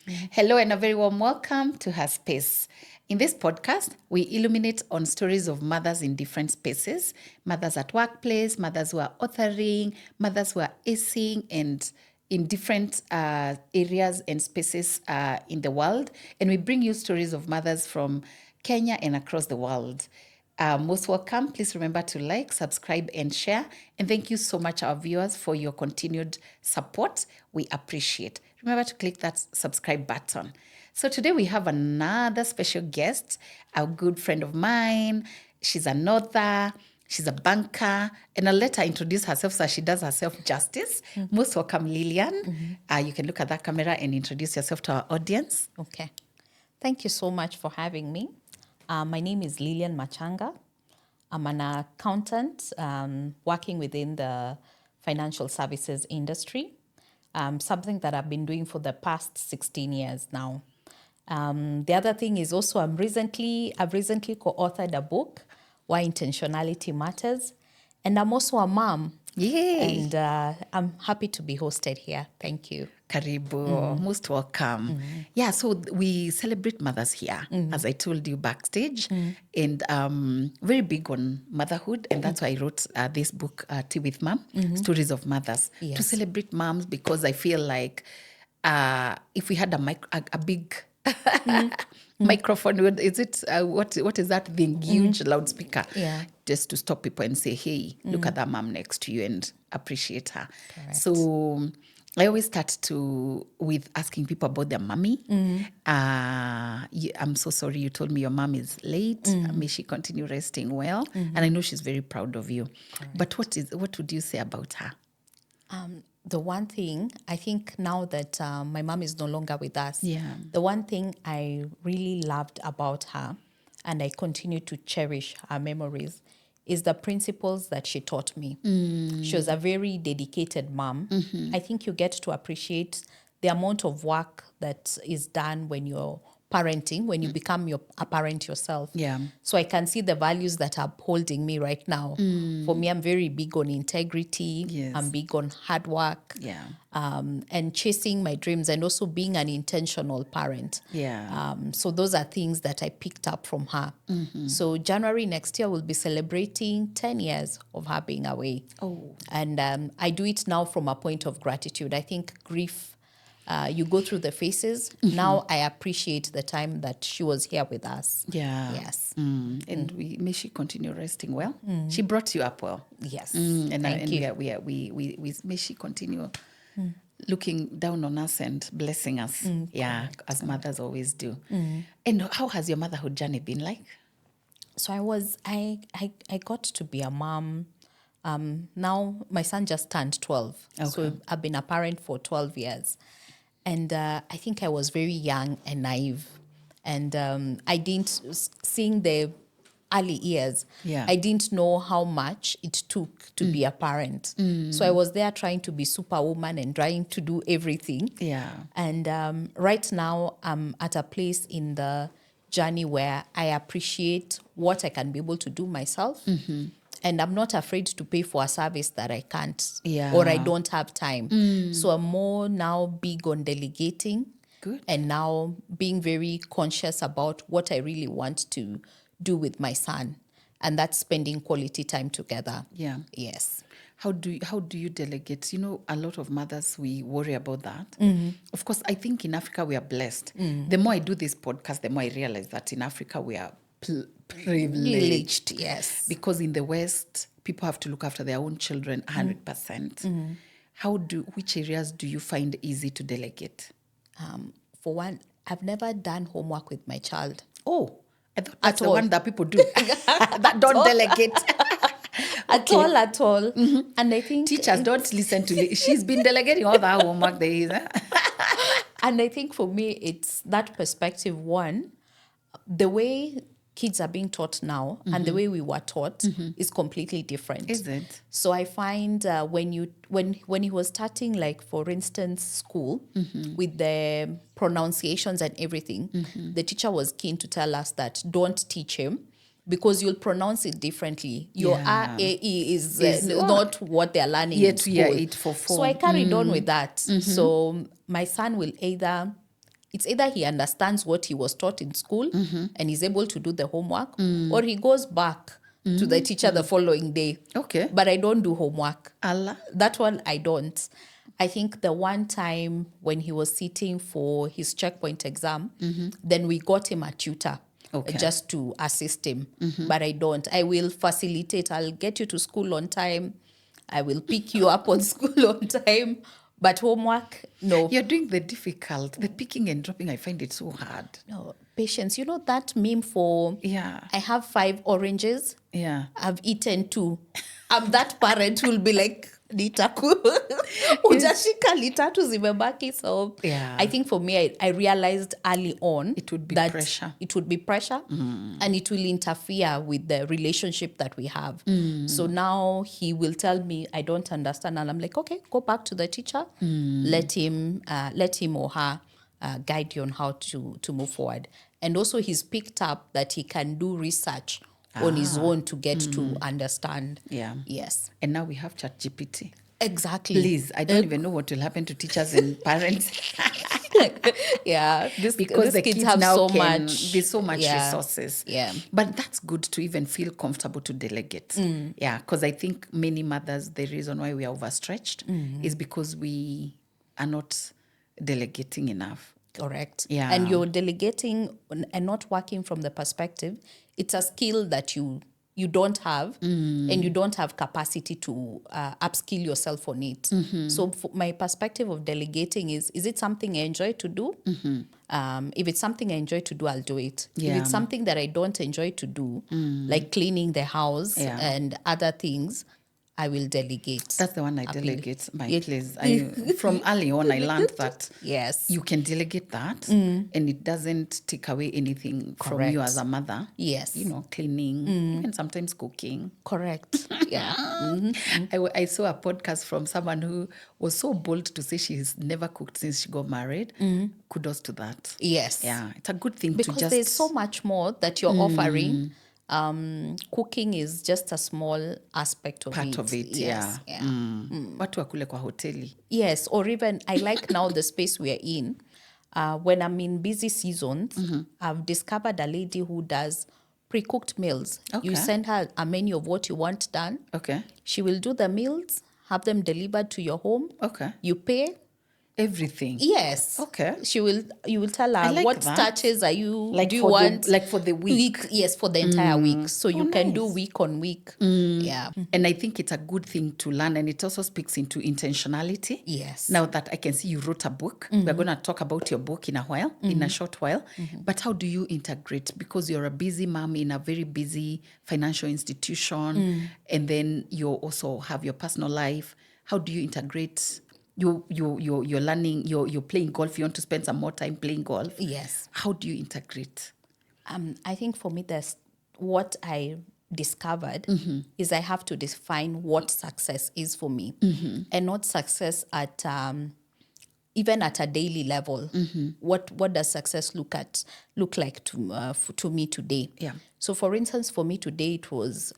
Hello and a very warm welcome to her space. In this podcast, we illuminate on stories of mothers in different spaces, mothers at workplace, mothers who are authoring, mothers who are acing, and in different areas and spaces in the world. And we bring you stories of mothers from Kenya and across the world. Most welcome. Please remember to like, subscribe, and share. And thank you so much, our viewers, for your continued support. We appreciate. Remember to click that subscribe button. So today we have another special guest, a good friend of mine. She's an author. She's a banker, and I'll let her introduce herself so she does herself justice. Most welcome, Lilian. You can look at that camera and introduce yourself to our audience. Okay. Thank you so much for having me. My name is Lilian Machanga. I'm an accountant working within the financial services industry, something that I've been doing for the past 16 years now. The other thing is also I've recently co-authored a book, Why Intentionality Matters, and I'm also a mom. Yay! And I'm happy to be hosted here. Thank you. Karibu, most welcome. Yeah, so we celebrate mothers here, as I told you backstage, and very big on motherhood, and that's why I wrote this book, Tea with Mom, Stories of Mothers, to Yes. celebrate moms, because I feel like if we had a big microphone, what is that thing, huge loudspeaker, Yeah. just to stop people and say, hey, look at that mom next to you and appreciate her. Correct. So I always start with asking people about their mommy. I'm so sorry you told me your mom is late. May she continue resting well. And I know she's very proud of you. But what would you say about her? The one thing, I think now that my mom is no longer with us, Yeah. the one thing I really loved about her, and I continue to cherish her memories, is the principles that she taught me. She was a very dedicated mom. I think you get to appreciate the amount of work that is done when you're parenting, when you become a parent yourself. Yeah. So I can see the values that are upholding me right now. For me, I'm very big on integrity. Yes. I'm big on hard work. Yeah. And chasing my dreams, and also being an intentional parent. Yeah. So those are things that I picked up from her. So January next year, we'll be celebrating 10 years of her being away. Oh. And I do it now from a point of gratitude. I think grief, you go through the phases. Now I appreciate the time that she was here with us. Yeah. Yes. And may she continue resting well. She brought you up well. Yes. Thank you. We may she continue looking down on us and blessing us. Yeah, as mothers always do. And how has your motherhood journey been like? So I got to be a mom. Now my son just turned 12. So I've been a parent for 12 years. And I think I was very young and naive. And I didn't, seeing the early years, Yeah. I didn't know how much it took to be a parent. So I was there trying to be superwoman and trying to do everything. Yeah. And right now, I'm at a place in the journey where I appreciate what I can be able to do myself. And I'm not afraid to pay for a service that I can't, Yeah. or I don't have time. So I'm more now big on delegating. Good. And now being very conscious about what I really want to do with my son. And that's spending quality time together. Yeah. Yes. How do you delegate? You know, a lot of mothers, we worry about that. Of course, I think in Africa we are blessed. The more I do this podcast, the more I realize that in Africa we are privileged. Yes. Because in the West, people have to look after their own children 100%. Which areas do you find easy to delegate? For one, I've never done homework with my child. Oh, I thought that's the all. one that people do. That don't delegate. At all. And I think Teachers don't listen to she's been delegating all that homework there is. And I think for me, it's that perspective. One, the way kids are being taught now and the way we were taught is completely different. Is it? So I find when he was starting, like for instance, school with the pronunciations and everything, the teacher was keen to tell us that don't teach him because you'll pronounce it differently. Your RAE is not what they're learning in school. 844. So I carried on with that. So my son will either it's either he understands what he was taught in school and is able to do the homework, or he goes back to the teacher the following day. Okay. But I don't do homework. Allah. That one I don't. I think the one time when he was sitting for his checkpoint exam, then we got him a tutor. Okay. Just to assist him. But I don't. I will facilitate. I'll get you to school on time. I will pick you up on school on time. But homework, no. You're doing the difficult, the picking and dropping. I find it so hard. No, patience. You know that meme for, Yeah. I have 5 oranges. Yeah. I've eaten 2. I'm that parent who will be like, nitaku. Ujashika litatu zimebaki. So Yeah. I think for me, I realized early on It would be that pressure. it would be pressure and it will interfere with the relationship that we have. So now he will tell me, I don't understand. And I'm like, okay, go back to the teacher. Let him or her guide you on how to move forward. And also he's picked up that he can do research on his own to get to understand. Yeah. Yes. And now we have ChatGPT. Exactly. Please, I don't even know what will happen to teachers and parents. Yeah. Because the kids have now so can, much. there's so much Yeah. resources. Yeah. But that's good to even feel comfortable to delegate. Yeah, because I think many mothers, the reason why we are overstretched is because we are not delegating enough. Correct. Yeah. And you're delegating and not working from the perspective. It's a skill that you don't have and you don't have capacity to upskill yourself on it. So my perspective of delegating is it something I enjoy to do? If it's something I enjoy to do, I'll do it. Yeah. If it's something that I don't enjoy to do, like cleaning the house and other things, I will delegate. That's the one I Appeal. delegate, my please. From early on, I learned that Yes. you can delegate that and it doesn't take away anything from you Correct. as a mother. Yes. You know, cleaning and sometimes cooking. Correct. Yeah. I saw a podcast from someone who was so bold to say she's never cooked since she got married. Kudos to that. Yes. Yeah, it's a good thing Because to just... there's so much more that you're offering. Cooking is just a small aspect of part it. of it, Yes. yeah. Watu wakule kwa hoteli. Yes, or even I like now the space we're in. When I'm in busy seasons, I've discovered a lady who does pre-cooked meals. Okay. You send her a menu of what you want done. Okay. She will do the meals, have them delivered to your home. Okay. You pay. Everything. Yes. Okay. You will tell I her like what that. starches are you Like do you for want like for the week. Yes, for the entire week. So you can do nice. week on week. Yeah. And I think it's a good thing to learn, and it also speaks into intentionality. Yes. Now that I can see you wrote a book, we're going to talk about your book in a while, in a short while. But how do you integrate? Because you're a busy mom in a very busy financial institution, and then you also have your personal life. How do you integrate? You're learning, you're playing golf, you want to spend some more time playing golf. Yes. How do you integrate? I think for me, that's what I discovered is I have to define what success is for me, and not success at even at a daily level. What does success look like to me today? Yeah. So, for instance, for me today, it was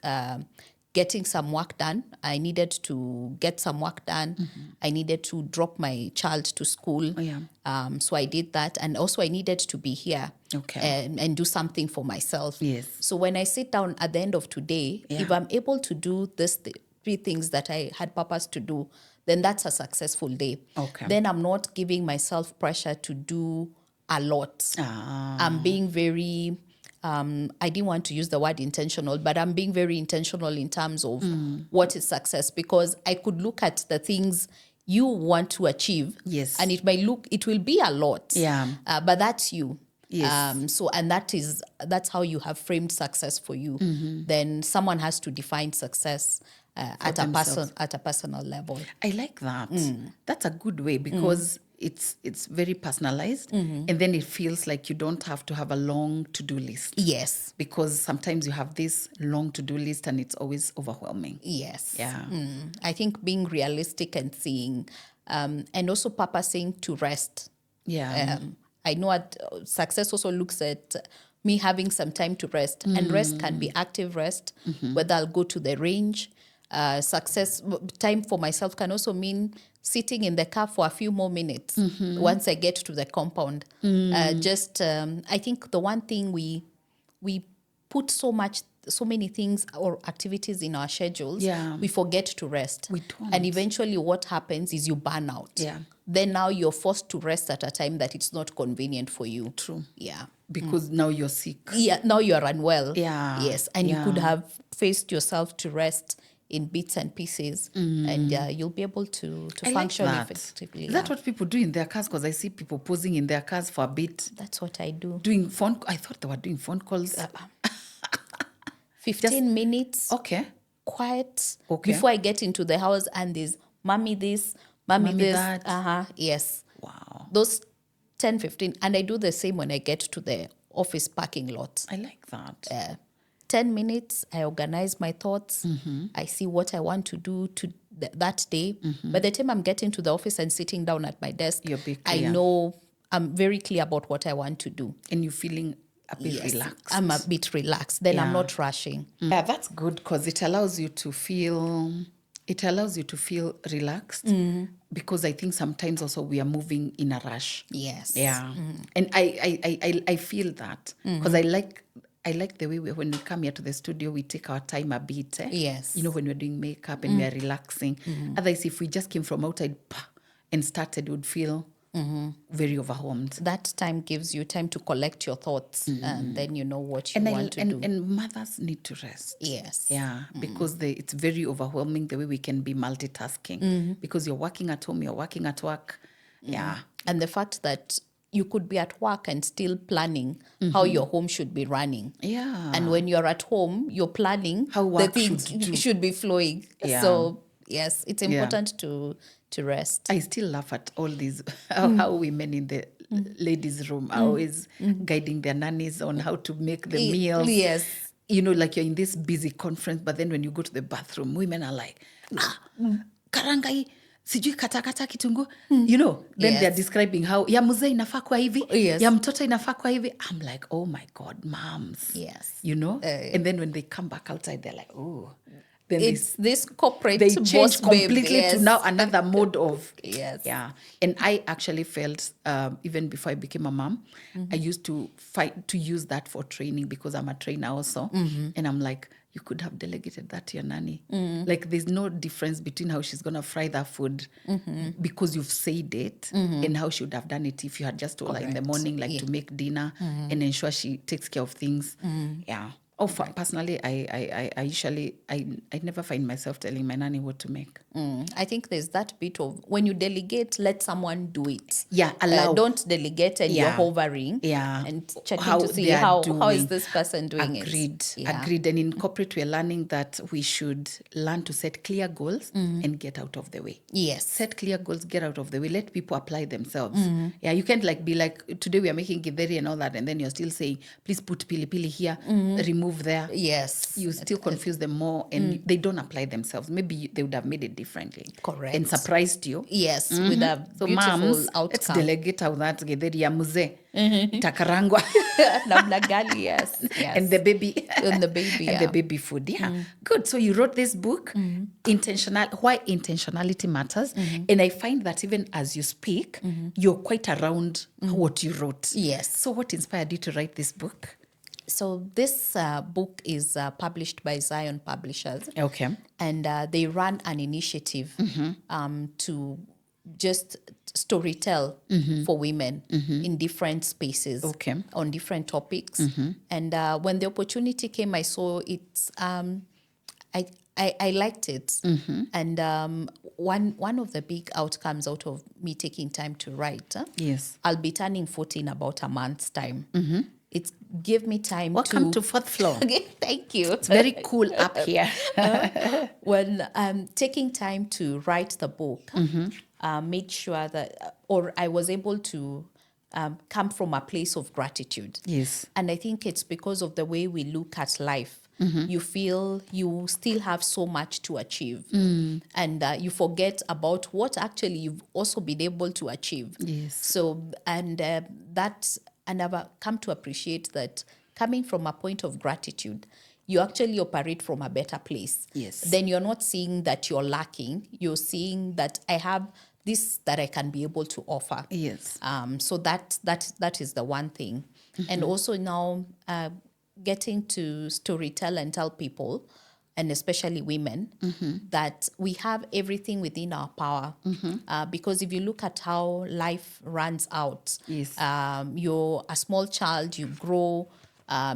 getting some work done. I needed to get some work done. I needed to drop my child to school. Oh, yeah. So I did that. And also I needed to be here and do something for myself. Yes. So when I sit down at the end of today, if I'm able to do this 3 things that I had purpose to do, then that's a successful day. Okay. Then I'm not giving myself pressure to do a lot. I'm being very... I didn't want to use the word intentional, but I'm being very intentional in terms of what is success, because I could look at the things you want to achieve. Yes. And it will be a lot. Yeah. But that's you. Yes. And that's how you have framed success for you. Then someone has to define success at a personal level. I like that. That's a good way, because it's very personalized, and then it feels like you don't have to have a long to-do list. Yes. Because sometimes you have this long to-do list and it's always overwhelming. Yes. Yeah. I think being realistic and seeing, and also purposing to rest. Yeah. I know success also looks at me having some time to rest, and rest can be active rest, whether I'll go to the range, Success time for myself can also mean sitting in the car for a few more minutes once I get to the compound. I think the one thing we put so many things or activities in our schedules, Yeah. we forget to rest. We don't. And eventually what happens is you burn out. Yeah. Then now you're forced to rest at a time that it's not convenient for you. True. Yeah. Because now you're sick. Yeah, now you're unwell. Yeah. Yes, and you Yeah. could have faced yourself to rest in bits and pieces, and you'll be able to I function like that. effectively. Is that what people do in their cars? Because I see people posing in their cars for a bit, That's what I do. doing phone. I thought they were doing phone calls. 15 minutes, Okay. quiet, Okay. before I get into the house, and there's mommy this, mommy Mommy this. that. Yes. Wow. Those 10, 15. And I do the same when I get to the office parking lot. I like that. 10 minutes, I organize my thoughts. I see what I want to do that day. By the time I'm getting to the office and sitting down at my desk, You're big I clear. know I'm very clear about what I want to do. And you're feeling a bit Yes, relaxed. I'm a bit relaxed. Then I'm Yeah. not rushing. Yeah, that's good because it allows you to feel relaxed because I think sometimes also we are moving in a rush. Yes. Yeah. And I feel that because I like the way when we come here to the studio, we take our time a bit. Yes. You know, when we're doing makeup and we are relaxing. Otherwise, if we just came from outside and started, would feel very overwhelmed. That time gives you time to collect your thoughts, and then you know what you want to do. And mothers need to rest. Yes. Yeah, because it's very overwhelming the way we can be multitasking because you're working at home, you're working at work. Yeah. And the fact that you could be at work and still planning how your home should be running. Yeah. And when you're at home, you're planning How the work things should be flowing. Yeah. So, yes, it's important to rest. I still laugh at all these, how women in the ladies' room are always guiding their nannies on how to make the meals. Yes. You know, like you're in this busy conference, but then when you go to the bathroom, women are like, karangai, sijui katakata kitungu. You know, then Yes. they're describing how, ya mzee inafaa kwa hivi, Yes. ya mtoto inafaa kwa hivi. I'm like, oh my God, moms. Yes. You know? And then when they come back outside, they're like, oh. Then It's this corporate they boss change babe, completely yes. to now another mode of Yes. yeah. And I actually felt even before I became a mom, I used to fight to use that for training because I'm a trainer also, and I'm like, you could have delegated that to your nanny. Like there's no difference between how she's gonna fry that food because you've said it and how she would have done it if you had just told her in the morning like to make dinner and ensure she takes care of things. Yeah. Oh, personally, I usually I never find myself telling my nanny what to make. I think there's that bit of when you delegate, let someone do it. Yeah, allow. Don't delegate and you're hovering. Yeah. And checking How to see they are how is doing. this person doing Agreed. it. Yeah. Agreed. And in corporate, we're learning that we should learn to set clear goals and get out of the way. Yes. Set clear goals, get out of the way. Let people apply themselves. Yeah, you can't like be like, today we are making githeri and all that, and then you're still saying, please put pili pili here, remove there. Yes. You still confuse them more and they don't apply themselves. Maybe they would have made it differently. Correct. And surprised you. Yes, with a So beautiful moms, outcome. let's delegate how that githeri ya mzee itakarangwa. Namna gani, yes. And the baby. And the baby, And the baby food. Yeah. Good. So you wrote this book, Why Intentionality Matters. And I find that even as you speak, you're quite around what you wrote. Yes. So what inspired you to write this book? So this book is published by Zion Publishers. Okay. And they run an initiative to just storytell for women in different spaces on different topics. And when the opportunity came, I saw it. I liked it. And one of the big outcomes out of me taking time to write, Yes. I'll be turning 40 in about a month's time. It gave me time Welcome to fourth floor. Thank you. It's very cool up here. When taking time to write the book, made sure that, or I was able to come from a place of gratitude. Yes. And I think it's because of the way we look at life. You feel you still have so much to achieve. And you forget about what actually you've also been able to achieve. Yes. So, and I've come to appreciate that coming from a point of gratitude, you actually operate from a better place. Yes. Then you're not seeing that you're lacking. You're seeing that I have this that I can be able to offer. Yes. So that is the one thing. And also now getting to storytell and tell people, and especially women, that we have everything within our power. Because if you look at how life runs out, Yes. you're a small child, you grow,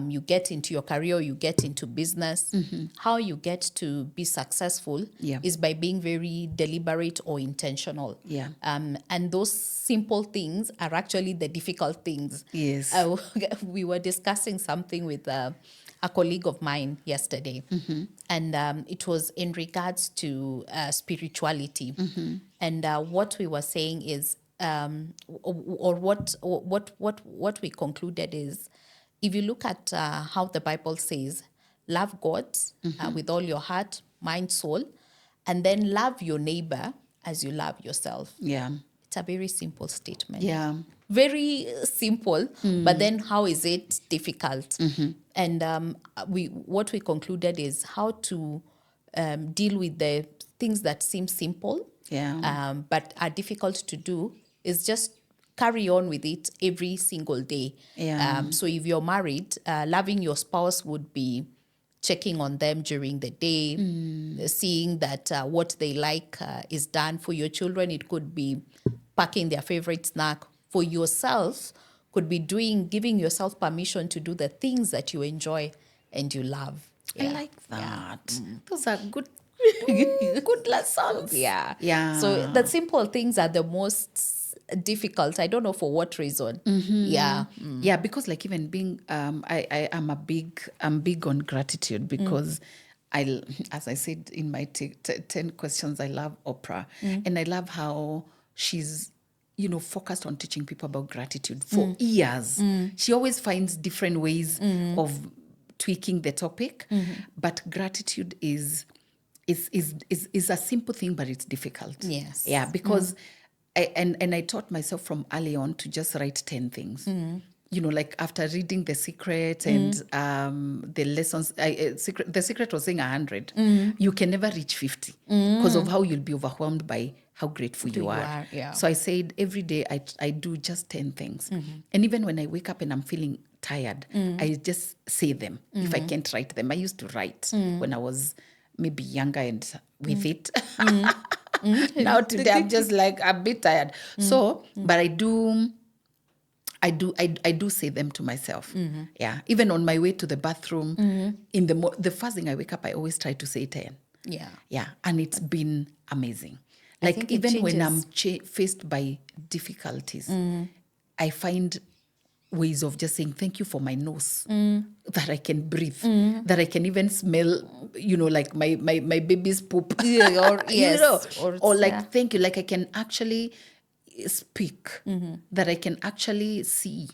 you get into your career, you get into business. How you get to be successful Yeah. is by being very deliberate or intentional. Yeah. And those simple things are actually the difficult things. Yes. We were discussing something with a colleague of mine yesterday, and it was in regards to spirituality. And what we were saying is, or what we concluded is, if you look at how the Bible says, love God with all your heart, mind, soul, and then love your neighbor as you love yourself. Yeah. It's a very simple statement. Yeah. Very simple, but then how is it difficult? And what we concluded is how to deal with the things that seem simple, Yeah. but are difficult to do, is just carry on with it every single day. Yeah. So if you're married, loving your spouse would be checking on them during the day, seeing that what they like is done. For your children, it could be packing their favorite snack. For yourself, could be giving yourself permission to do the things that you enjoy and you love. I Yeah. like Yeah. that. Those are good good lessons. Yeah. Yeah. So the simple things are the most difficult. I don't know for what reason. Yeah. Yeah, because like even being I'm big on gratitude because as I said in my 10 questions, I love Oprah and I love how she's focused on teaching people about gratitude for years. She always finds different ways of tweaking the topic, but gratitude is a simple thing, but it's difficult. Yes. Yeah, because I taught myself from early on to just write 10 things. Like after reading The Secret and the lessons, The Secret was saying 100. You can never reach 50 because of how you'll be overwhelmed by how grateful you are. Yeah. So I said every day I do just 10 things. And even when I wake up and I'm feeling tired, I just say them. If I can't write them, I used to write when I was maybe younger and with it. Now today I'm just like a bit tired. So, but I do say them to myself. Yeah. Even on my way to the bathroom, in the first thing I wake up, I always try to say 10. Yeah. Yeah. And it's been amazing. I Like think it even when I'm changes. faced by difficulties, I find ways of just saying thank you for my nose, that I can breathe, that I can even smell, like my baby's poop. Yeah, or yes, or like yeah. thank you, like I can actually speak, that I can actually see,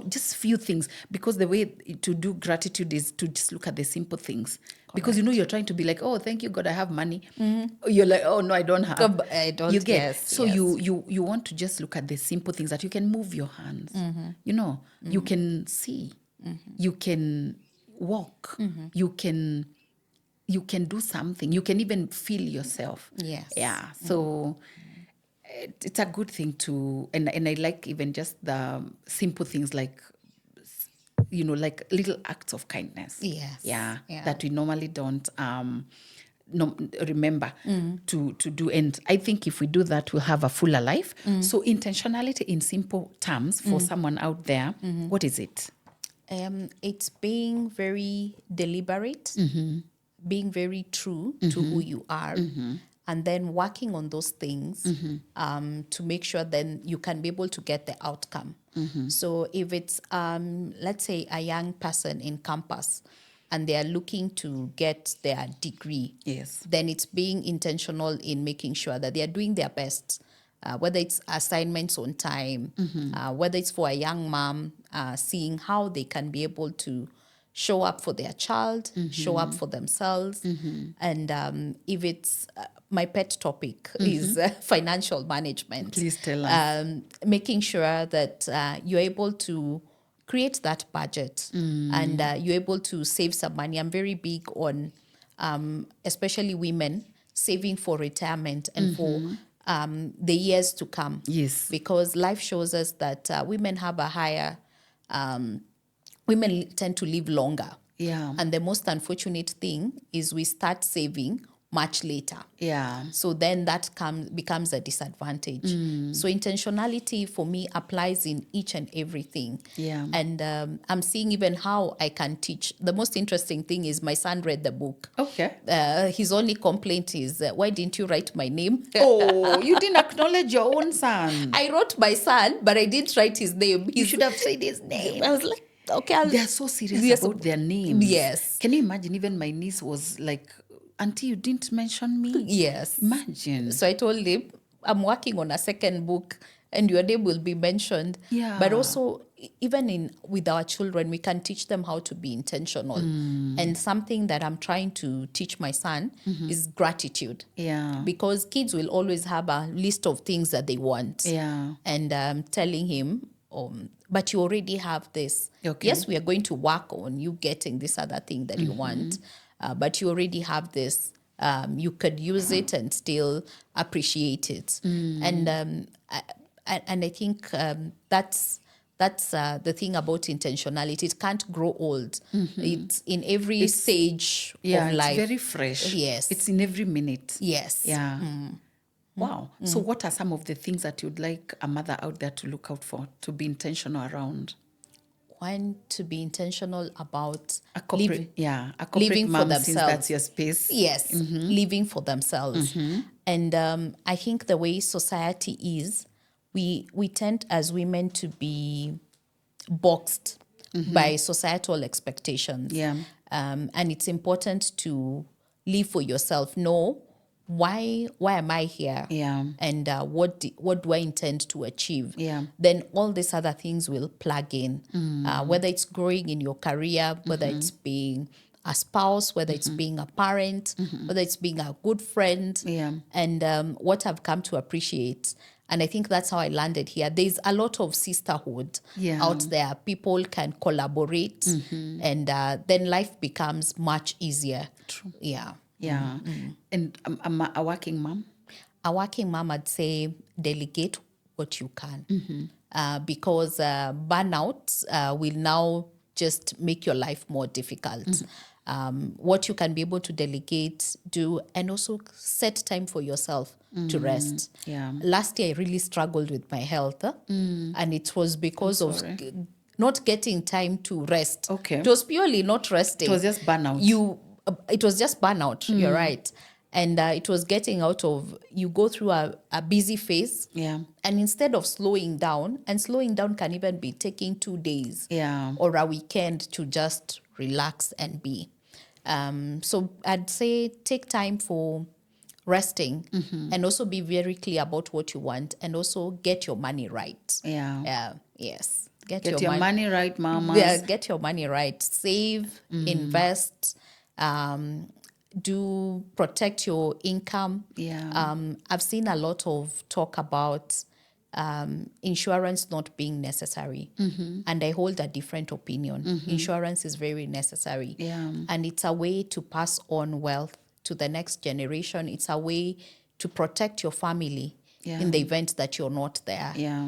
just few things. Because the way to do gratitude is to just look at the simple things. Because you're trying to be like, oh, thank you God, I have money. You're like, oh no, I don't have. I don't. You get. Yes, So yes. you want to just look at the simple things, that you can move your hands. You can see, you can walk, you can do something, you can even feel yourself. Yes. Yeah. So it's a good thing to, and I like even just the simple things like like little acts of kindness. Yes. Yeah. Yeah. That we normally don't remember to do. And I think if we do that, we'll have a fuller life. So intentionality in simple terms for someone out there, what is it? It's being very deliberate, being very true to who you are, and then working on those things to make sure then you can be able to get the outcome. So if it's, let's say, a young person in campus and they are looking to get their degree, Yes. then it's being intentional in making sure that they are doing their best. Whether it's assignments on time, whether it's for a young mom, seeing how they can be able to show up for their child, show up for themselves. And if it's my pet topic is financial management. Please tell us. Making sure that you're able to create that budget, and you're able to save some money. I'm very big on, especially women, saving for retirement and for the years to come. Yes. Because life shows us that women have a higher, women tend to live longer. Yeah. And the most unfortunate thing is we start saving much later. Yeah. So then that becomes a disadvantage. So intentionality for me applies in each and everything. Yeah. And I'm seeing even how I can teach. The most interesting thing is my son read the book. Okay. His only complaint is, why didn't you write my name? Oh, you didn't acknowledge your own son. I wrote my son, but I didn't write his name. You should have said his name. I was like, okay. They're so serious Yes. about their names. Yes. Can you imagine? Even my niece was like, "Auntie, you didn't mention me." Yes. Imagine. So I told him, I'm working on a second book and your name will be mentioned. Yeah. But also, even with our children, we can teach them how to be intentional. And something that I'm trying to teach my son is gratitude. Yeah. Because kids will always have a list of things that they want. Yeah. And telling him, but you already have this. Okay. Yes, we are going to work on you getting this other thing that you want, but you already have this. You could use it and still appreciate it. And I think that's the thing about intentionality. It can't grow old. It's in every stage Yeah, of life. it's very fresh. Yes. It's in every minute. Yes. Yeah. Wow. So what are some of the things that you'd like a mother out there to look out for, to be intentional around? One, to be intentional about A corporate, a corporate living for mom, since themselves. that's your space. Yes, living for themselves. And I think the way society is, we tend as women to be boxed by societal expectations. Yeah. And it's important to live for yourself. Know why am I here? Yeah. And what do I intend to achieve? Yeah. Then all these other things will plug in. Whether it's growing in your career, whether it's being a spouse, whether it's being a parent, whether it's being a good friend. Yeah. And what I've come to appreciate, and I think that's how I landed here, there's a lot of sisterhood out there. People can collaborate, and then life becomes much easier. True. Yeah. Yeah. And a working mom? A working mom, I'd say delegate what you can, because burnout will now just make your life more difficult. What you can be able to delegate, do, and also set time for yourself to rest. Yeah. Last year, I really struggled with my health, and it was because of not getting time to rest. Okay. It was purely not resting. It was just burnout. It was just burnout. You're right. And it was getting out of, you go through a busy phase. Yeah. And instead of slowing down, and slowing down can even be taking 2 days Yeah. or a weekend to just relax and be. So I'd say take time for resting, and also be very clear about what you want, and also get your money right. Yeah. Yes. Get your money right, mamas. Yeah, get your money right. Save, invest, protect your income. Yeah. I've seen a lot of talk about insurance not being necessary. And I hold a different opinion. Insurance is very necessary. Yeah. And it's a way to pass on wealth to the next generation. It's a way to protect your family in the event that you're not there. Yeah.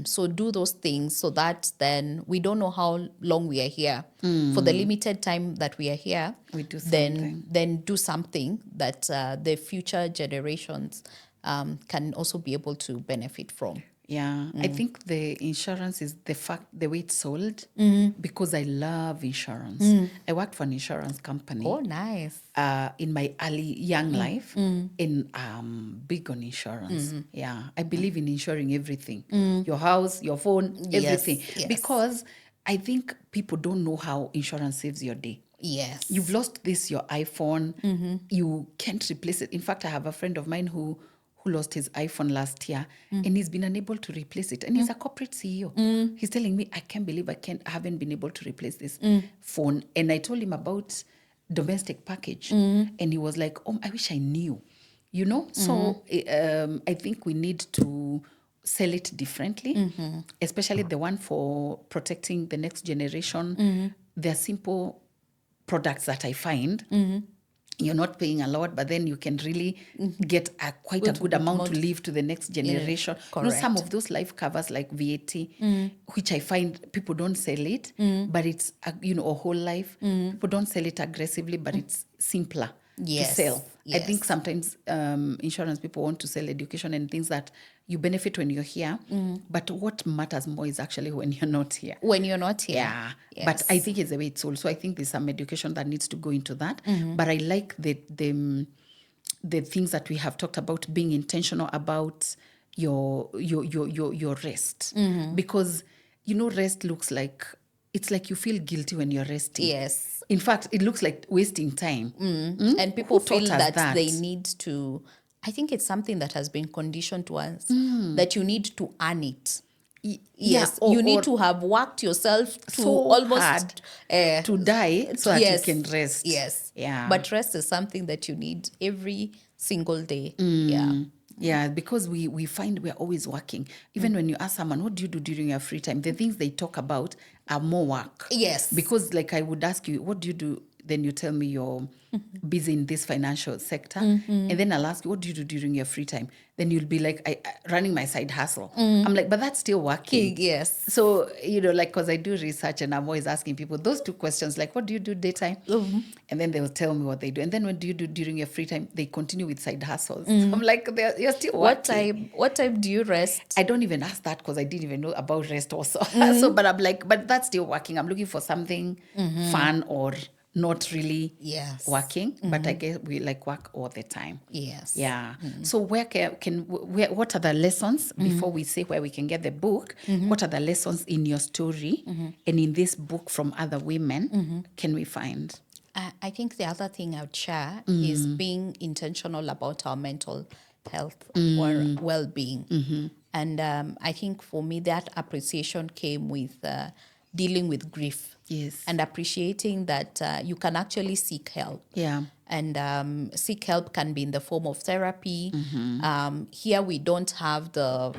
So do those things so that then we don't know how long we are here. For the limited time that we are here, We do something. then do something that the future generations can also be able to benefit from. Yeah, I think the insurance is the way it's sold, because I love insurance. I worked for an insurance company. Oh, nice. In my early young life, in big on insurance. Yeah, I believe in insuring everything, your house, your phone, everything, yes. because I think people don't know how insurance saves your day. Yes. You've lost your iPhone, you can't replace it. In fact, I have a friend of mine who lost his iPhone last year, and he's been unable to replace it. And he's a corporate CEO. He's telling me, I can't believe I haven't been able to replace this phone. And I told him about domestic package, and he was like, oh, I wish I knew, So I think we need to sell it differently, especially the one for protecting the next generation. They're simple products that I find. You're not paying a lot, but then you can really get quite a good amount to leave to the next generation. Some of those life covers like VAT, which I find people don't sell it, but it's a whole life. People don't sell it aggressively, but it's simpler to sell. I think sometimes insurance people want to sell education and things that you benefit when you're here, but what matters more is actually when you're not here. When you're not here. Yeah. But I think it's the way it's sold. So I think there's some education that needs to go into that. But I like the things that we have talked about, being intentional about your rest. Because, rest looks like, it's like you feel guilty when you're resting. Yes. In fact, it looks like wasting time. And people Who feel taught us that they need to, I think it's something that has been conditioned to us, that you need to earn it. Yes, you need to have worked yourself to so almost hard to die so that you can rest. Yes. Yeah. But rest is something that you need every single day. Yeah, because we find we're always working. Even when you ask someone, what do you do during your free time? The things they talk about are more work. Yes. Because like I would ask you, what do you do? Then you tell me you're busy in this financial sector. And then I'll ask you, what do you do during your free time? Then you'll be like, I running my side hustle. I'm like, but that's still working. Yes. So, like, because I do research and I'm always asking people those two questions, like, what do you do daytime? And then they'll tell me what they do. And then what do you do during your free time? They continue with side hustles. I'm like, you're still working. What time do you rest? I don't even ask that because I didn't even know about rest also. So, but I'm like, but that's still working. I'm looking for something fun or not really working, but I guess we like work all the time. Yes. Yeah. So where what are the lessons before we say where we can get the book? What are the lessons in your story and in this book from other women can we find? I think the other thing I would share is being intentional about our mental health or well-being. And I think for me that appreciation came with dealing with grief. Yes. And appreciating that you can actually seek help. Yeah. And seek help can be in the form of therapy. Here we don't have the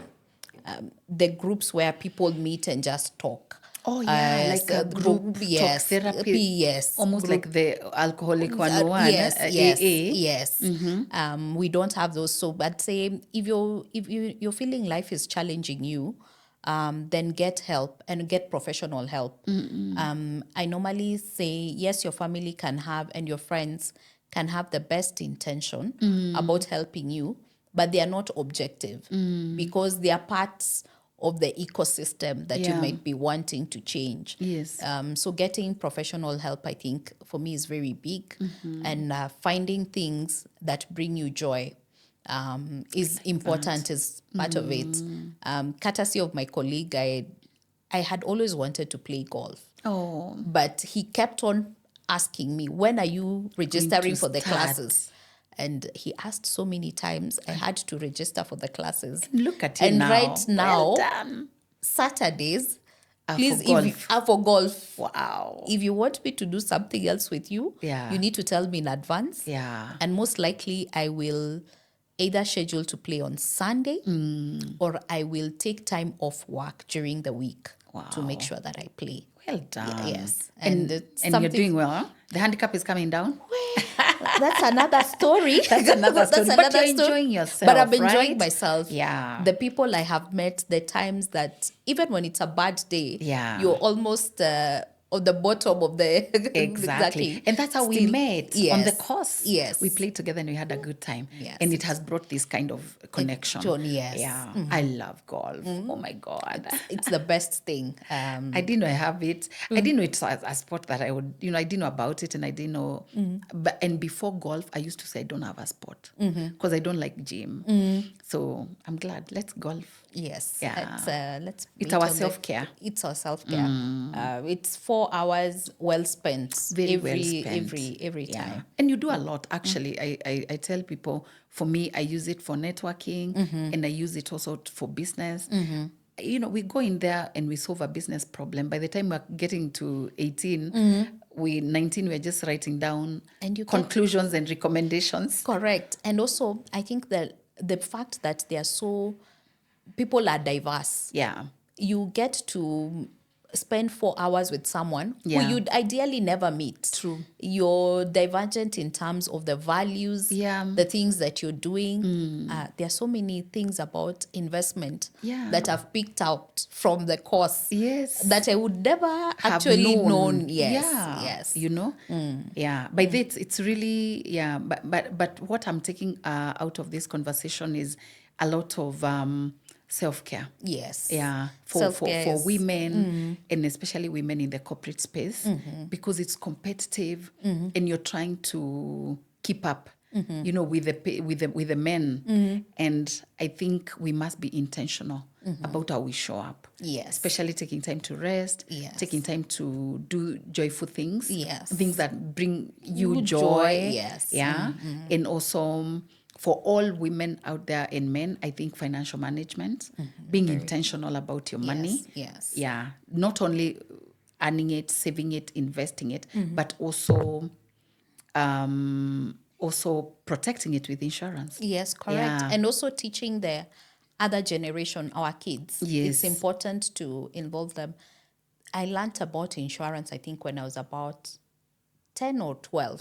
groups where people meet and just talk. Oh, yeah, like a group talk therapy. Yes. Almost like the Alcoholic 101. Yes. We don't have those. So, but say if you're feeling life is challenging you, then get help and get professional help. I normally say, yes, your family can have and your friends can have the best intention about helping you, but they are not objective because they are parts of the ecosystem that you might be wanting to change. Yes. So getting professional help, I think, for me is very big. And finding things that bring you joy is important, is part of it. Courtesy of my colleague, I had always wanted to play golf. Oh. But he kept on asking me, when are you registering for the classes? And he asked so many times, I had to register for the classes. Look at you and now. Right now, well done. Saturdays, please, for golf. Wow. If you want me to do something else with you, you need to tell me in advance. Yeah. And most likely I will either schedule to play on Sunday or I will take time off work during the week to make sure that I play. Well done. Yes. And you're doing well, huh? The handicap is coming down? That's another story. That's another story. But you're enjoying yourself, But I'm enjoying right? myself. Yeah. The people I have met, the times that even when it's a bad day, you're almost on the bottom of the... Exactly. And that's how we met on the course. Yes. We played together and we had a good time. Yes. And it has brought this kind of connection. Yes. Yeah. I love golf. Oh my God. It's the best thing. I didn't know I have it. I didn't know it's a sport that I would, I didn't know about it and I didn't know. And before golf, I used to say I don't have a sport because I don't like gym. So I'm glad. Let's golf. Yes. Yeah. It's our self-care. It's our self-care. It's 4 hours well spent. Very well spent. Every time. And you do a lot, actually. I tell people, for me, I use it for networking and I use it also for business. We go in there and we solve a business problem. By the time we're getting to 18, 19, we're just writing down conclusions and recommendations. Correct. And also, I think that the fact that they are so people are diverse. Yeah. You get to spend 4 hours with someone Yeah. who you'd ideally never meet. True. You're divergent in terms of the values, Yeah. the things that you're doing. There are so many things about investment Yeah. that I've picked out from the course Yes. that I would never Have actually known. Yes, Yeah. yes. You know? Yeah. By this, it's really, yeah. But what I'm taking out of this conversation is a lot of self-care. Yes. Yeah, for Self-care is- women, and especially women in the corporate space, because it's competitive, and you're trying to keep up, you know, with the men. And I think we must be intentional about how we show up. Yes. Especially taking time to rest, Yes. taking time to do joyful things, Yes. things that bring you Good joy. joy, yes. Yeah, and also for all women out there and men, I think financial management, being intentional about your money. Yes. Yeah, not only earning it, saving it, investing it, but also protecting it with insurance. Yes, correct. Yeah. And also teaching the other generation, our kids. Yes. It's important to involve them. I learned about insurance, I think, when I was about 10 or 12.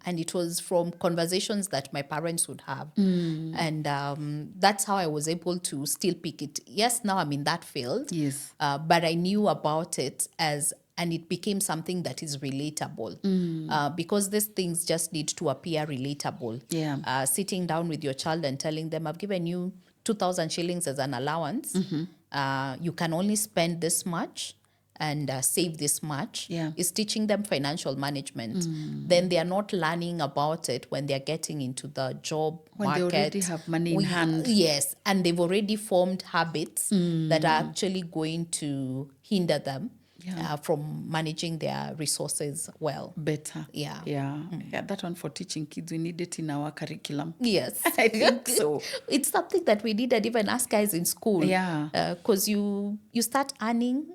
And it was from conversations that my parents would have. And that's how I was able to still pick it. Yes, now I'm in that field. Yes. But I knew about it and it became something that is relatable. Because these things just need to appear relatable. Yeah. Sitting down with your child and telling them, I've given you 2,000 shillings as an allowance. You can only spend this much and save this much. Yeah. Is teaching them financial management. Then they are not learning about it when they're getting into the job When market. they already have money in hand. Yes, and they've already formed habits that are actually going to hinder them from managing their resources well. Better. Yeah. Yeah. Yeah. That one for teaching kids, we need it in our curriculum. Yes. I think so. It's something that we needed even us guys in school. Yeah. Because you start earning.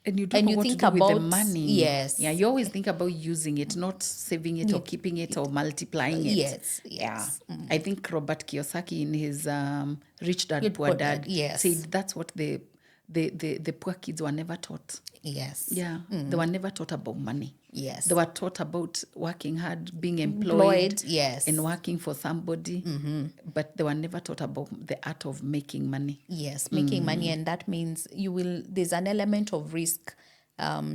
And you don't And know you what think to do with the about- money. yes. Yeah, you always think about using it, not saving it or keeping it or multiplying it. Yes, Yeah. yes. I think Robert Kiyosaki in his Rich Dad, Good Poor Dad yes. said that's what the poor kids were never taught. Yes. Yeah. They were never taught about money. Yes. They were taught about working hard, being employed, yes. and working for somebody. But they were never taught about the art of making money. Yes, making money, and that means there's an element of risk.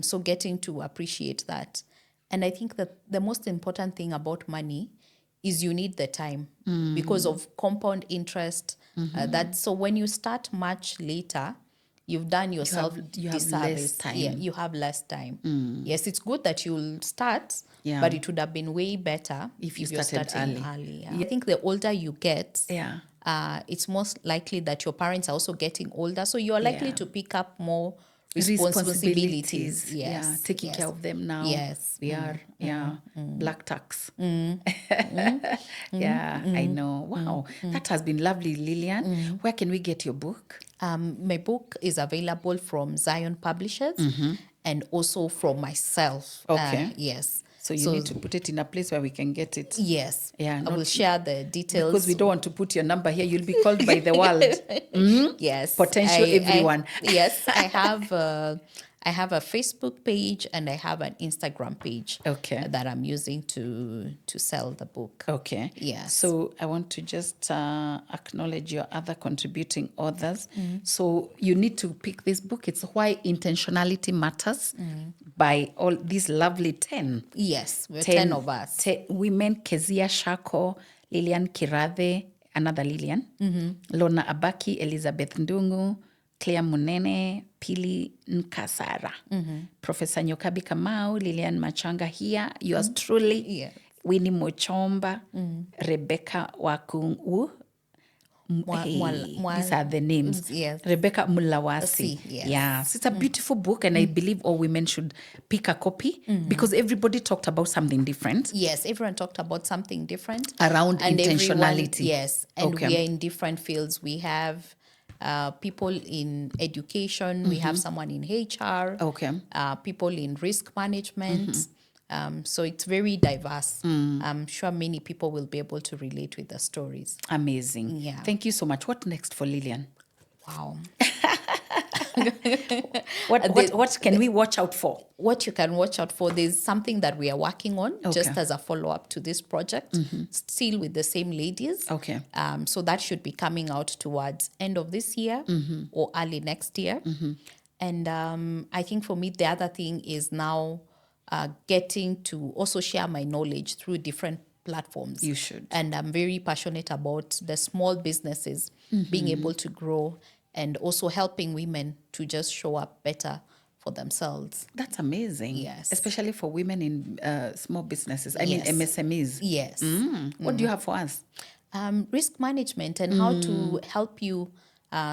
So getting to appreciate that. And I think that the most important thing about money is you need the time because of compound interest. So when you start much later, you've done yourself you have disservice. less time. Yeah, you have less time. Yes, it's good that you'll start, Yeah. but it would have been way better If you you're started starting early. Yeah. I think the older you get, Yeah. it's most likely that your parents are also getting older. So you're likely Yeah. to pick up more responsibilities. Yes. Yeah, taking yes. care of them now. Yes. We are, black tax. Yeah, I know. Wow, that has been lovely, Lilian. Where can we get your book? My book is available from Zion Publishers and also from myself. Okay. Yes. So you need to put it in a place where we can get it. Yes. Yeah, I will share the details. Because we don't want to put your number here. You'll be called by the world. Yes. Potential everyone. Yes. I have a Facebook page and I have an Instagram page Okay. that I'm using to sell the book. Okay. Yes. So I want to just acknowledge your other contributing authors. So you need to pick this book. It's Why Intentionality Matters by all these lovely 10. Yes, we're 10 of us. 10 women, Kezia Shako, Lilian Kirathe, another Lilian, Lona Abaki, Elizabeth Ndungu, Claire Munene, Pili Nkasara, Professor Nyokabi Kamau, Lilian Machanga here, yours truly, Yeah. Winnie Mochomba, Rebecca Wakungu. These are the names. Yes. Rebecca Mulawasi. Yes. Yes. It's a beautiful book, and I believe all women should pick a copy because everybody talked about something different. Yes, everyone talked about something different. Around And intentionality. Yes, and Okay. we are in different fields. We have people in education. We have someone in HR. Okay. People in risk management. So it's very diverse. I'm sure many people will be able to relate with the stories. Amazing. Yeah. Thank you so much. What next for Lilian? Wow. What can we watch out for? What you can watch out for, there's something that we are working on just as a follow-up to this project, still with the same ladies. Okay. So that should be coming out towards end of this year or early next year. And I think for me, the other thing is now getting to also share my knowledge through different platforms. You should. And I'm very passionate about the small businesses being able to grow and also helping women to just show up better for themselves. That's amazing. Yes. Especially for women in small businesses. I Yes. mean, MSMEs. Yes. What do you have for us? Risk management and how to help you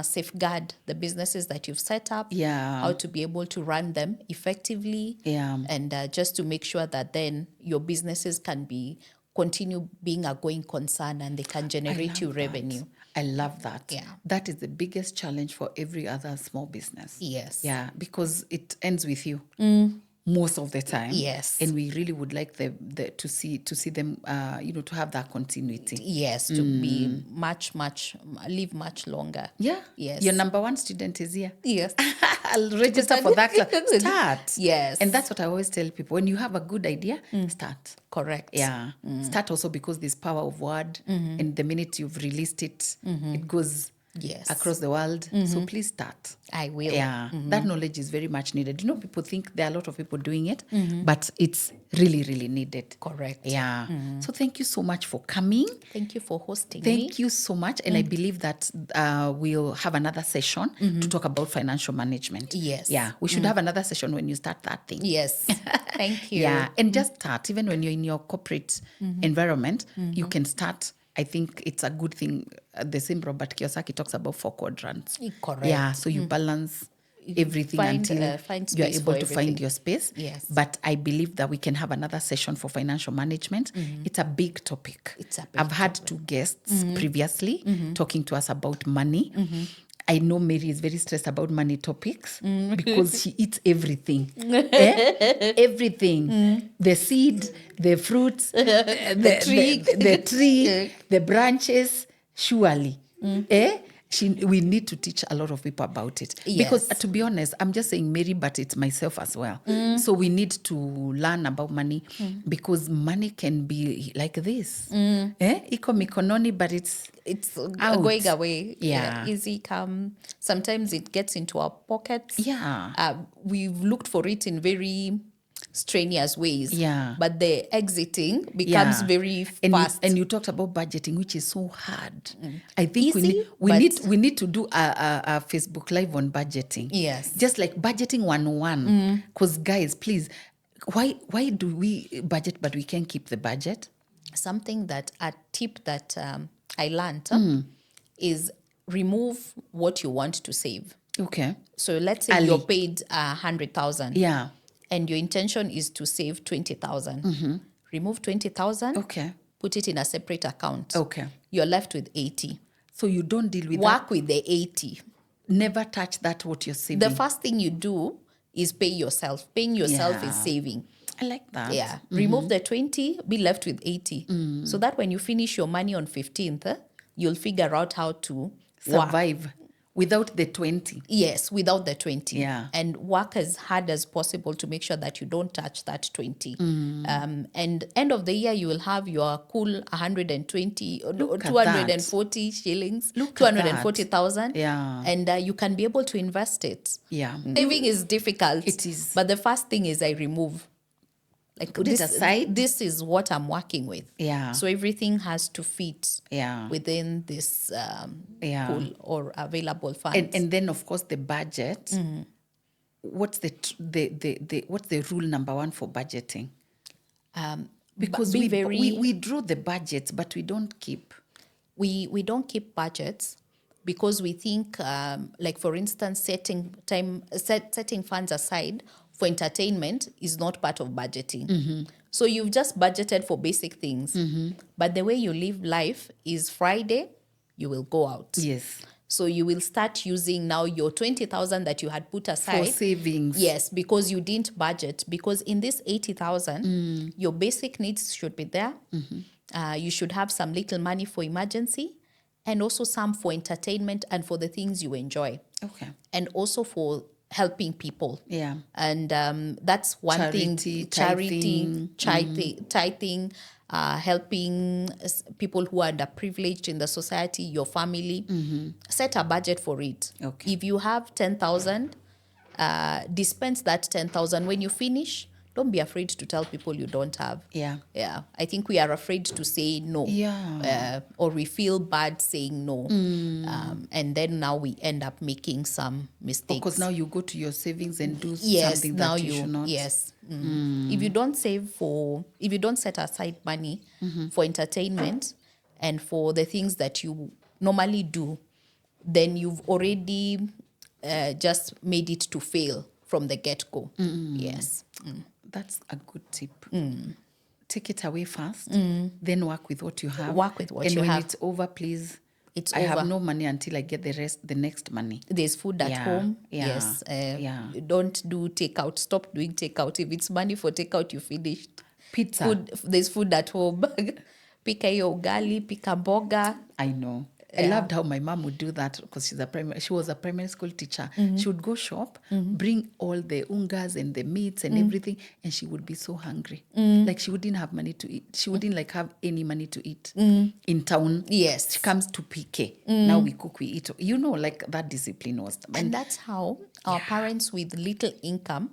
safeguard the businesses that you've set up. Yeah. How to be able to run them effectively. Yeah. And just to make sure that then your businesses can continue being a going concern and they can generate you revenue. I love that. Yeah. That is the biggest challenge for every other small business. Yes. Yeah, because it ends with you most of the time. Yes. And we really would like to see them, to have that continuity. Yes, to be live much longer. Yeah. Yes. Your number one student is here. Yes. I'll register for that class. Start. Yes. And that's what I always tell people. When you have a good idea, start. Correct. Yeah. Start also because there's power of word. And the minute you've released it, it goes across the world. So please start. I will. Yeah. That knowledge is very much needed. People think there are a lot of people doing it, but it's really, really needed. Correct. Yeah. So thank you so much for coming. Thank you for hosting me. Thank you so much. And I believe that we'll have another session to talk about financial management. Yes. Yeah. We should have another session when you start that thing. Yes. Thank you. Yeah. And just start. Even when you're in your corporate environment, you can start. I think it's a good thing. The same Robert Kiyosaki talks about 4 quadrants. Correct. Yeah. So you balance everything until you're able to find your space. Yes. But I believe that we can have another session for financial management. It's a big topic. I've had 2 guests previously talking to us about money. I know Mary is very stressed about money topics because she eats everything. Everything. The seed, the fruits, the tree, the branches, surely. We need to teach a lot of people about it. Yes. Because to be honest, I'm just saying Mary, but it's myself as well. So we need to learn about money because money can be like this. Iko mikononi, but it's out. Going away. Yeah. Easy come. Sometimes it gets into our pockets. Yeah. We've looked for it in very strenuous ways. Yeah. But the exiting becomes very fast. And you talked about budgeting, which is so hard. I think Easy, we need to do a Facebook Live on budgeting. Yes. Just like budgeting 101. Because guys, please, why do we budget but we can't keep the budget? A tip that I learned is remove what you want to save. Okay. So let's say you're paid 100,000. Yeah. And your intention is to save 20,000. Remove 20,000. Okay. Put it in a separate account. Okay. You're left with 80. So you don't deal with Work with the 80. Never touch that what you're saving. The first thing you do is pay yourself. Paying yourself is saving. I like that. Yeah. Remove the 20, be left with 80. So that when you finish your money on 15th, you'll figure out how to survive without the 20. Yes, without the 20. Yeah. And work as hard as possible to make sure that you don't touch that 20. And end of the year, you will have your cool 120 or 240 shillings, 240,000. Yeah. And you can be able to invest it. Yeah. Saving is difficult. It is. But the first thing is I remove. Like put it aside. This is what I'm working with. Yeah. So everything has to fit within this pool or available funds. And then of course the budget. What's what's the rule number 1 for budgeting? Because we draw the budgets, but we don't keep. We don't keep budgets because we think, like for instance, setting funds aside for entertainment is not part of budgeting. So you've just budgeted for basic things. But the way you live life is Friday, you will go out. Yes. So you will start using now your 20,000 that you had put aside. For savings. Yes, because you didn't budget. Because in this 80,000, your basic needs should be there. You should have some little money for emergency. and also some for entertainment and for the things you enjoy. Okay. And also for helping people. Yeah. And that's one Charity, thing. Charity, tithing. tithing, helping people who are underprivileged in the society, your family. Set a budget for it. Okay. If you have 10,000, dispense that 10,000. When you finish, don't be afraid to tell people you don't have. Yeah. Yeah. I think we are afraid to say no. Yeah. Or we feel bad saying no. And then now we end up making some mistakes. Because now you go to your savings and do Yes, something now that you should not. Yes. If you don't if you don't set aside money for entertainment and for the things that you normally do, then you've already just made it to fail from the get-go. Yes. That's a good tip. Take it away first, then work with what you have. Work with what and you when have. it's over, please. It's I have over. no money until I get the next money. There's food at home. Yeah. Yes. Yeah. Don't do takeout. Stop doing takeout. If it's money for takeout, you finished. Pizza. There's food at home. Pika hiyo ugali, pika mboga. I know. I loved how my mom would do that because she was a primary school teacher. She would go shop, bring all the ungas and the meats and everything, and she would be so hungry. Like she wouldn't have money to eat. She wouldn't like have any money to eat in town. Yes. She comes to PK. Now we cook, we eat. You know, like that discipline was. And that's how our parents with little income,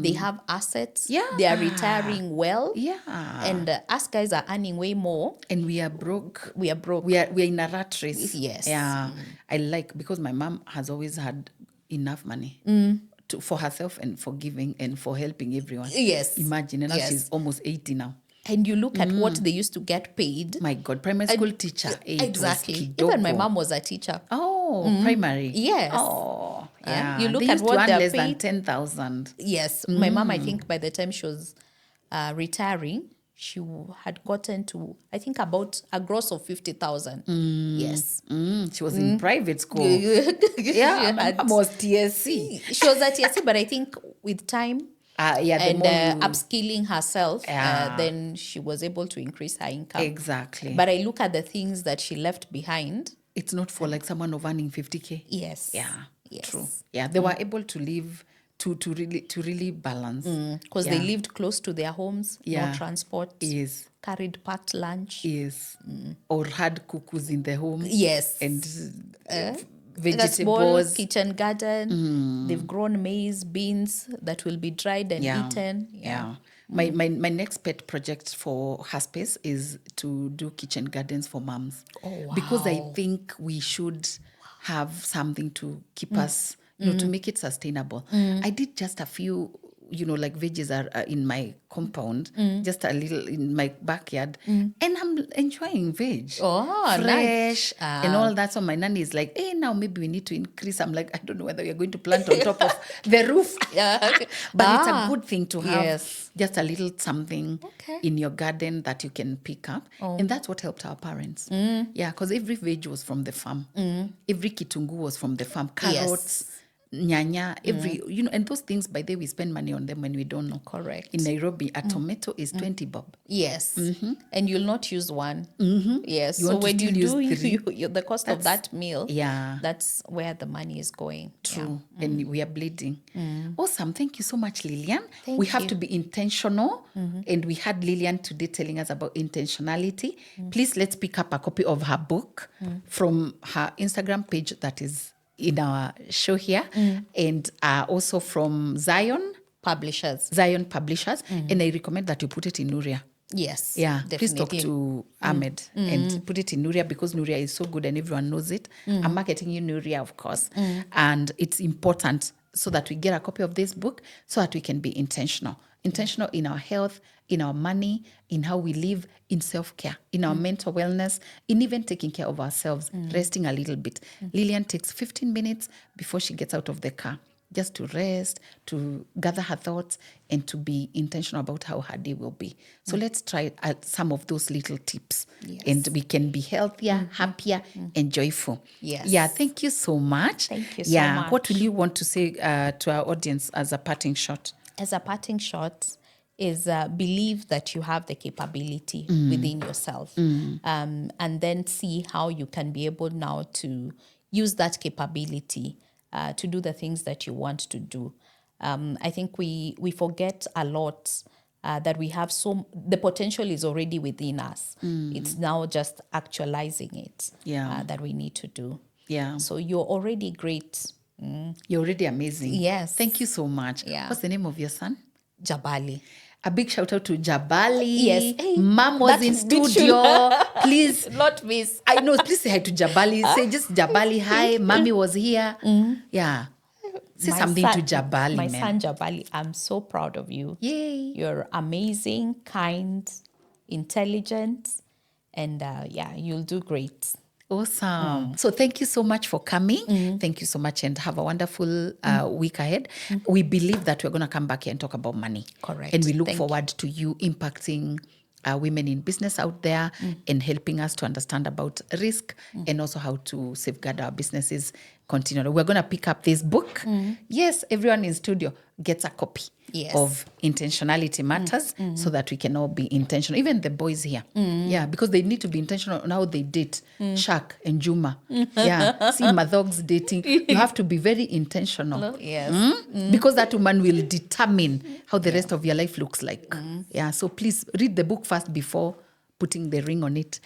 they have assets. Yeah. They are retiring well. Yeah. And us guys are earning way more. And we are broke. We are broke. We are in a rat race. Yes. Yeah. I like, because my mom has always had enough money for herself and for giving and for helping everyone. Yes. Imagine. And now she's almost 80 now. And you look at what they used to get paid. My God, primary school teacher. Exactly. Even my mom was a teacher. Oh, primary. Yes. Oh, yeah. You look They at used what to earn they're less than paid. 10,000. Yes. My mom, I think by the time she was retiring, she had gotten to, I think, about a gross of 50,000. Yes. She was in private school. Yeah, my mom was TSC. She was at TSC, but I think with time and upskilling herself, then she was able to increase her income. Exactly. But I look at the things that she left behind. It's not for like someone of earning 50K. Yes. Yeah. Yes. True. Yeah, they were able to live to really balance. Because they lived close to their homes, no transport. Yes. Carried packed lunch. Yes. Or had cuckoos in the home. Yes. And A small vegetables. kitchen garden. They've grown maize, beans that will be dried and eaten. Yeah. My next pet project for her space is to do kitchen gardens for moms. Oh, wow. Because I think we should have something to keep us, to make it sustainable. I did just a few, like veggies are in my compound, just a little in my backyard, and I'm enjoying veg. Oh, fresh nice. and all that. So my nanny is like, hey, now maybe we need to increase. I'm like, I don't know whether we're going to plant on top of the roof. But it's a good thing to have just a little something in your garden that you can pick up. And that's what helped our parents. Yeah, because every veg was from the farm. Every kitungu was from the farm. Carrots. Nyanya, and those things, by the way, we spend money on them when we don't know. Correct. In Nairobi, a tomato is 20 bob. Yes. And you'll not use one. Yes. You so want when to you still use do, three. the cost of that meal, Yeah. that's where the money is going. True. And we are bleeding. Awesome. Thank you so much, Lilian. Thank we have you. to be intentional. And we had Lilian today telling us about intentionality. Please, let's pick up a copy of her book from her Instagram page that is in our show here, and also from Zion Publishers. And I recommend that you put it in Nuria. Yes. Yeah, definitely. please talk to Ahmed and put it in Nuria, because Nuria is so good and everyone knows it. I'm marketing you Nuria, of course. And it's important so that we get a copy of this book so that we can be intentional in our health, in our money, in how we live, in self-care, in our mental wellness, in even taking care of ourselves, resting a little bit. Lilian takes 15 minutes before she gets out of the car just to rest, to gather her thoughts, and to be intentional about how her day will be. So let's try some of those little tips, and we can be healthier, happier, and joyful. Yes. Yeah, thank you so much. Thank you so much. What will you want to say to our audience as a parting shot? As a parting shot, is believe that you have the capability within yourself, and then see how you can be able now to use that capability to do the things that you want to do. I think we forget a lot that we have the potential is already within us. It's now just actualizing it that we need to do. Yeah. So you're already great. You're already amazing. Yes. Thank you so much. Yeah. What's the name of your son? Jabali. A big shout out to Jabali. Yes. Hey, Mom was that in big studio. Please. Not miss. I know. Please say hi to Jabali. Say just Jabali hi. Mommy was here. Yeah. Say something to Jabali, My man. son Jabali, I'm so proud of you. Yay. You're amazing, kind, intelligent, and you'll do great. Awesome. So thank you so much for coming. Thank you so much and have a wonderful week ahead. We believe that we're going to come back here and talk about money. Correct. And we look forward to you impacting women in business out there and helping us to understand about risk and also how to safeguard our businesses continually. We're going to pick up this book. Yes, everyone in studio gets a copy of Intentionality Matters so that we can all be intentional. Even the boys here. Yeah, because they need to be intentional on how they date Shaq and Juma. Yeah, see Madhog's dating. You have to be very intentional. Yes. Because that woman will determine how the rest of your life looks like. Yeah, so please read the book first before putting the ring on it.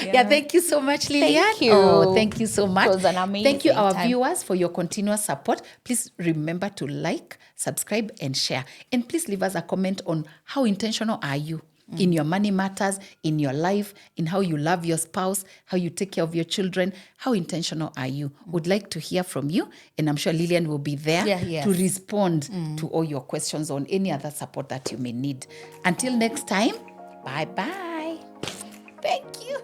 Yeah, thank you so much, Lilian. Thank you. Oh, thank you so much. It was an amazing Thank you, our time. viewers, for your continuous support. Please remember to like, subscribe, and share. And please leave us a comment on how intentional are you in your money matters, in your life, in how you love your spouse, how you take care of your children. How intentional are you? Would like to hear from you. And I'm sure Lilian will be there to respond to all your questions on any other support that you may need. Until next time, bye-bye. Thank you.